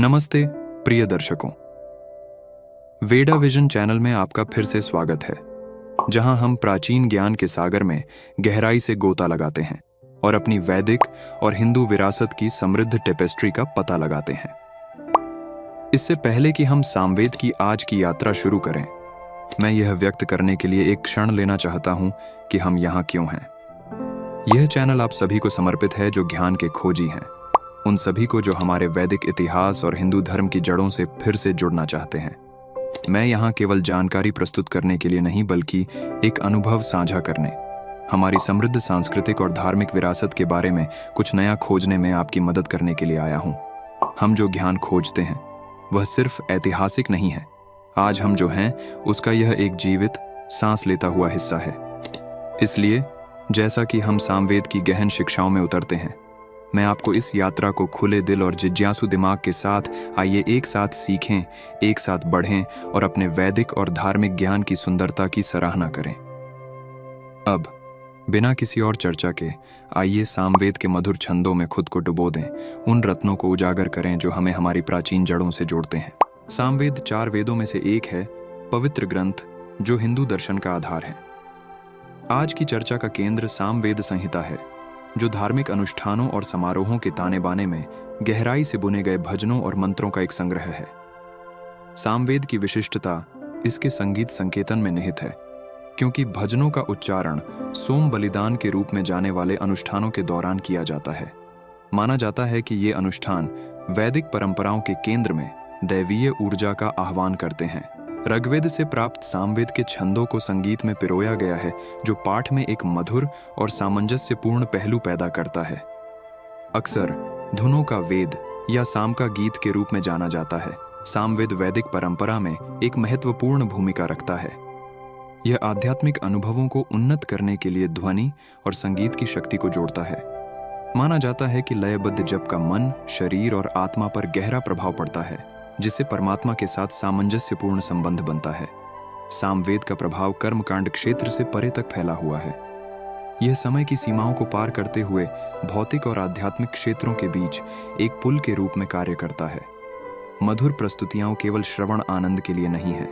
नमस्ते प्रिय दर्शकों, वेदा विजन चैनल में आपका फिर से स्वागत है, जहां हम प्राचीन ज्ञान के सागर में गहराई से गोता लगाते हैं और अपनी वैदिक और हिंदू विरासत की समृद्ध टेपेस्ट्री का पता लगाते हैं। इससे पहले कि हम सामवेद की आज की यात्रा शुरू करें, मैं यह व्यक्त करने के लिए एक क्षण लेना चाहता हूं कि हम यहाँ क्यों हैं। यह चैनल आप सभी को समर्पित है जो ज्ञान के खोजी हैं, उन सभी को जो हमारे वैदिक इतिहास और हिंदू धर्म की जड़ों से फिर से जुड़ना चाहते हैं। मैं यहाँ केवल जानकारी प्रस्तुत करने के लिए नहीं, बल्कि एक अनुभव साझा करने, हमारी समृद्ध सांस्कृतिक और धार्मिक विरासत के बारे में कुछ नया खोजने में आपकी मदद करने के लिए आया हूँ। हम जो ज्ञान खोजते हैं वह सिर्फ ऐतिहासिक नहीं है। आज हम जो हैं उसका यह एक जीवित, सांस लेता हुआ हिस्सा है। इसलिए जैसा कि हम सामवेद की गहन शिक्षाओं में उतरते हैं, मैं आपको इस यात्रा को खुले दिल और जिज्ञासु दिमाग के साथ आइए एक साथ सीखें, एक साथ बढ़ें और अपने वैदिक और धार्मिक ज्ञान की सुंदरता की सराहना करें। अब बिना किसी और चर्चा के आइए सामवेद के मधुर छंदों में खुद को डुबो दें, उन रत्नों को उजागर करें जो हमें हमारी प्राचीन जड़ों से जोड़ते हैं। सामवेद 4 वेदों में से एक है, पवित्र ग्रंथ जो हिंदू दर्शन का आधार है। आज की चर्चा का केंद्र सामवेद संहिता है, जो धार्मिक अनुष्ठानों और समारोहों के ताने बाने में गहराई से बुने गए भजनों और मंत्रों का एक संग्रह है। सामवेद की विशिष्टता इसके संगीत संकेतन में निहित है, क्योंकि भजनों का उच्चारण सोम बलिदान के रूप में जाने वाले अनुष्ठानों के दौरान किया जाता है। माना जाता है कि ये अनुष्ठान वैदिक परंपराओं के केंद्र में दैवीय ऊर्जा का आह्वान करते हैं। ऋग्वेद से प्राप्त सामवेद के छंदों को संगीत में पिरोया गया है, जो पाठ में एक मधुर और सामंजस्यपूर्ण पहलू पैदा करता है। अक्सर धुनों का वेद या साम का गीत के रूप में जाना जाता है। सामवेद वैदिक परंपरा में एक महत्वपूर्ण भूमिका रखता है। यह आध्यात्मिक अनुभवों को उन्नत करने के लिए ध्वनि और संगीत की शक्ति को जोड़ता है। माना जाता है कि लयबद्ध जप का मन, शरीर और आत्मा पर गहरा प्रभाव पड़ता है, जिससे परमात्मा के साथ सामंजस्यपूर्ण संबंध बनता है। सामवेद का प्रभाव कर्मकांड क्षेत्र से परे तक फैला हुआ है। यह समय की सीमाओं को पार करते हुए भौतिक और आध्यात्मिक क्षेत्रों के बीच एक पुल के रूप में कार्य करता है। मधुर प्रस्तुतियां केवल श्रवण आनंद के लिए नहीं है,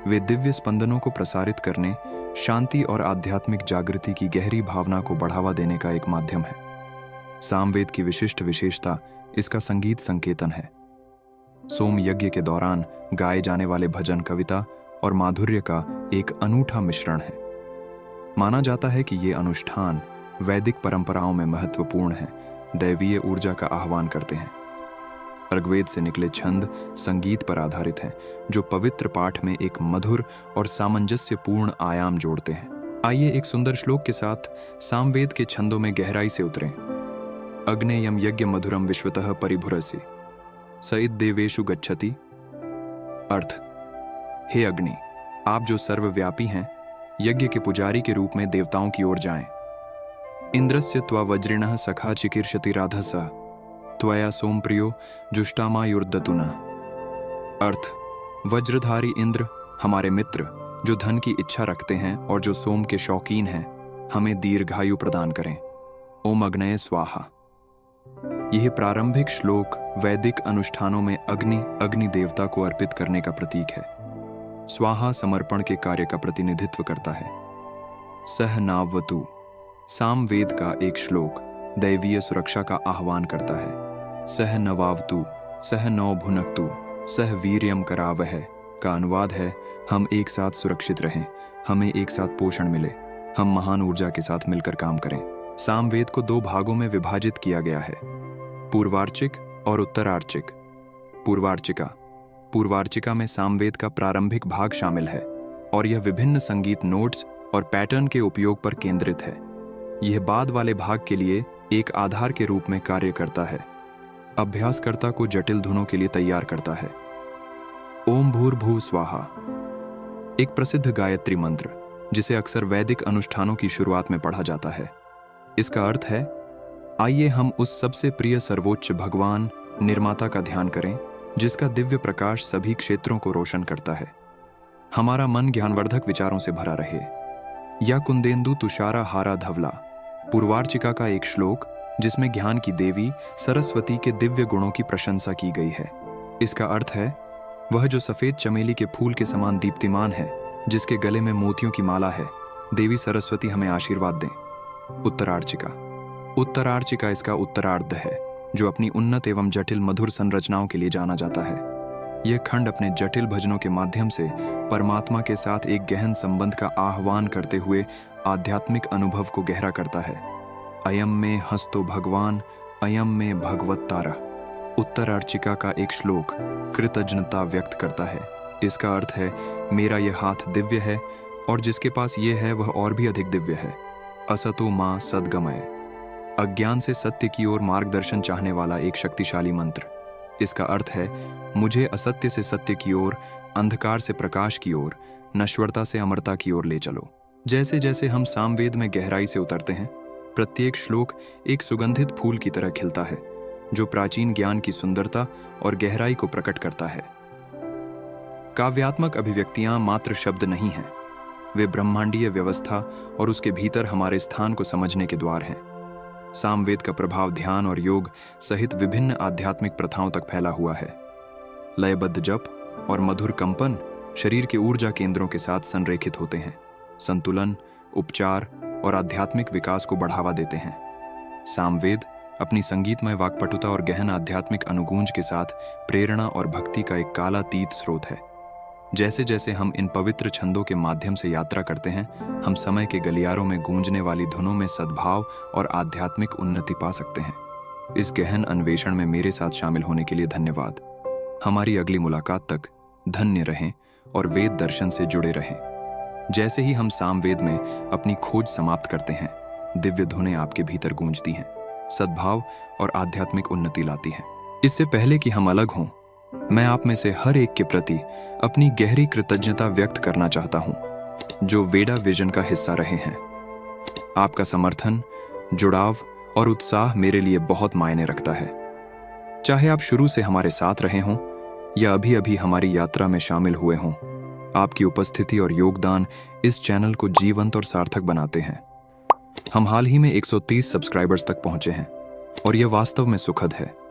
वे दिव्य स्पंदनों को प्रसारित करने, शांति और आध्यात्मिक जागृति की गहरी भावना को बढ़ावा देने का एक माध्यम है। सामवेद की विशिष्ट विशेषता इसका संगीत संकेतन है। सोम यज्ञ के दौरान गाए जाने वाले भजन कविता और माधुर्य का एक अनूठा मिश्रण है। माना जाता है कि ये अनुष्ठान वैदिक परंपराओं में महत्वपूर्ण है, दैवीय ऊर्जा का आह्वान करते हैं। ऋग्वेद से निकले छंद संगीत पर आधारित हैं, जो पवित्र पाठ में एक मधुर और सामंजस्यपूर्ण आयाम जोड़ते हैं। आइए एक सुंदर श्लोक के साथ सामवेद के छंदों में गहराई से उतरें। अग्नेयम यज्ञ मधुरम विश्वतः परिभुरसि सईद देवेशु गच्छति। अर्थ: हे अग्नि, आप जो सर्वव्यापी हैं, यज्ञ के पुजारी के रूप में देवताओं की ओर जाएं। इंद्रस्य त्वा वज्रिणः सखा चिकीर्षति राधसा त्वया सोमप्रियो जुष्टामायुर्दतुना। अर्थ: वज्रधारी इंद्र, हमारे मित्र जो धन की इच्छा रखते हैं और जो सोम के शौकीन हैं, हमें दीर्घायु प्रदान करें। ओम अग्नये स्वाहा। यह प्रारंभिक श्लोक वैदिक अनुष्ठानों में अग्नि देवता को अर्पित करने का प्रतीक है। स्वाहा समर्पण के कार्य का प्रतिनिधित्व करता है। सह नावतु सामवेद का एक श्लोक दैवीय सुरक्षा का आह्वान करता है। सह नवावतु सह नौ भुनक्तु सह वीर्यम करावह का अनुवाद है, हम एक साथ सुरक्षित रहें, हमें एक साथ पोषण मिले, हम महान ऊर्जा के साथ मिलकर काम करें। सामवेद को 2 भागों में विभाजित किया गया है, पूर्वार्चिक और उत्तरार्चिक। पूर्वार्चिका में सामवेद का प्रारंभिक भाग शामिल है और यह विभिन्न संगीत नोट्स और पैटर्न के उपयोग पर केंद्रित है। यह बाद वाले भाग के लिए एक आधार के रूप में कार्य करता है, अभ्यासकर्ता को जटिल धुनों के लिए तैयार करता है। ओम भूर्भुव स्वाहा एक प्रसिद्ध गायत्री मंत्र, जिसे अक्सर वैदिक अनुष्ठानों की शुरुआत में पढ़ा जाता है। इसका अर्थ है, आइए हम उस सबसे प्रिय सर्वोच्च भगवान निर्माता का ध्यान करें, जिसका दिव्य प्रकाश सभी क्षेत्रों को रोशन करता है। हमारा मन ज्ञानवर्धक विचारों से भरा रहे। या कुंदेंदु तुषारा हारा धवला पूर्वार्चिका का एक श्लोक, जिसमें ज्ञान की देवी सरस्वती के दिव्य गुणों की प्रशंसा की गई है। इसका अर्थ है वह जो सफेद चमेली के फूल के समान दीप्तिमान है, जिसके गले में मोतियों की माला है, देवी सरस्वती हमें आशीर्वाद दें। उत्तरार्चिका। उत्तरार्चिका इसका उत्तरार्ध है, जो अपनी उन्नत एवं जटिल मधुर संरचनाओं के लिए जाना जाता है। यह खंड अपने जटिल भजनों के माध्यम से परमात्मा के साथ एक गहन संबंध का आह्वान करते हुए आध्यात्मिक अनुभव को गहरा करता है। अयम में हस्तो भगवान, अयम में भगवत्तारा। उत्तरार्चिका का एक श्लोक कृतज्ञता व्यक्त करता है। इसका अर्थ है, मेरा यह हाथ दिव्य है और जिसके पास ये है वह और भी अधिक दिव्य है। असतो मां सद्गमय। अज्ञान से सत्य की ओर मार्गदर्शन चाहने वाला एक शक्तिशाली मंत्र। इसका अर्थ है, मुझे असत्य से सत्य की ओर, अंधकार से प्रकाश की ओर, नश्वरता से अमरता की ओर ले चलो। जैसे जैसे हम सामवेद में गहराई से उतरते हैं, प्रत्येक श्लोक एक सुगंधित फूल की तरह खिलता है, जो प्राचीन ज्ञान की सुंदरता और गहराई को प्रकट करता है। काव्यात्मक अभिव्यक्तियां मात्र शब्द नहीं हैं, वे ब्रह्मांडीय व्यवस्था और उसके भीतर हमारे स्थान को समझने के द्वार हैं। सामवेद का प्रभाव ध्यान और योग सहित विभिन्न आध्यात्मिक प्रथाओं तक फैला हुआ है। लयबद्ध जप और मधुर कंपन शरीर के ऊर्जा केंद्रों के साथ संरेखित होते हैं, संतुलन, उपचार और आध्यात्मिक विकास को बढ़ावा देते हैं। सामवेद अपनी संगीतमय वाक्पटुता और गहन आध्यात्मिक अनुगूंज के साथ प्रेरणा और भक्ति का एक कालातीत स्रोत है। जैसे जैसे हम इन पवित्र छंदों के माध्यम से यात्रा करते हैं, हम समय के गलियारों में गूंजने वाली धुनों में सद्भाव और आध्यात्मिक उन्नति पा सकते हैं। इस गहन अन्वेषण में मेरे साथ शामिल होने के लिए धन्यवाद। हमारी अगली मुलाकात तक धन्य रहें और वेद दर्शन से जुड़े रहें। जैसे ही हम सामवेद में अपनी खोज समाप्त करते हैं, दिव्य धुनें आपके भीतर गूंजती हैं, सद्भाव और आध्यात्मिक उन्नति लाती हैं। इससे पहले कि हम अलग हों, मैं आप में से हर एक के प्रति अपनी गहरी कृतज्ञता व्यक्त करना चाहता हूं, जो वेडा विजन का हिस्सा रहे हैं। आपका समर्थन, जुड़ाव और उत्साह मेरे लिए बहुत मायने रखता है। चाहे आप शुरू से हमारे साथ रहे हों या अभी अभी हमारी यात्रा में शामिल हुए हों, आपकी उपस्थिति और योगदान इस चैनल को जीवंत और सार्थक बनाते हैं। हम हाल ही में 130 सब्सक्राइबर्स तक पहुंचे हैं और यह वास्तव में सुखद है।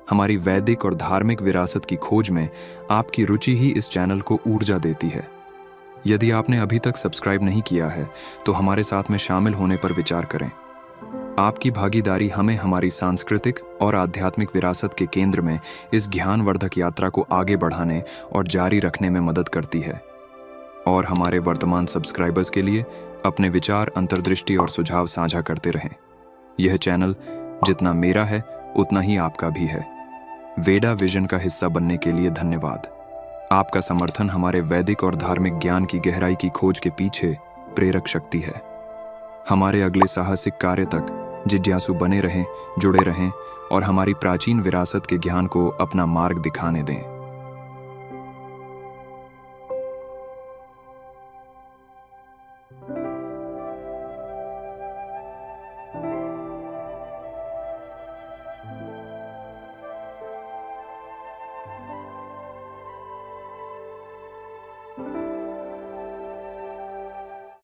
हमारी वैदिक और धार्मिक विरासत की खोज में आपकी रुचि ही इस चैनल को ऊर्जा देती है। यदि आपने अभी तक सब्सक्राइब नहीं किया है, तो हमारे साथ में शामिल होने पर विचार करें। आपकी भागीदारी हमें हमारी सांस्कृतिक और आध्यात्मिक विरासत के केंद्र में इस ज्ञानवर्धक यात्रा को आगे बढ़ाने और जारी रखने में मदद करती है। और हमारे वर्तमान सब्सक्राइबर्स के लिए अपने विचार, अंतर्दृष्टि और सुझाव साझा करते रहें। यह चैनल जितना मेरा है, उतना ही आपका भी है। वेडा विजन का हिस्सा बनने के लिए धन्यवाद। आपका समर्थन हमारे वैदिक और धार्मिक ज्ञान की गहराई की खोज के पीछे प्रेरक शक्ति है। हमारे अगले साहसिक कार्य तक जिज्ञासु बने रहें, जुड़े रहें और हमारी प्राचीन विरासत के ज्ञान को अपना मार्ग दिखाने दें।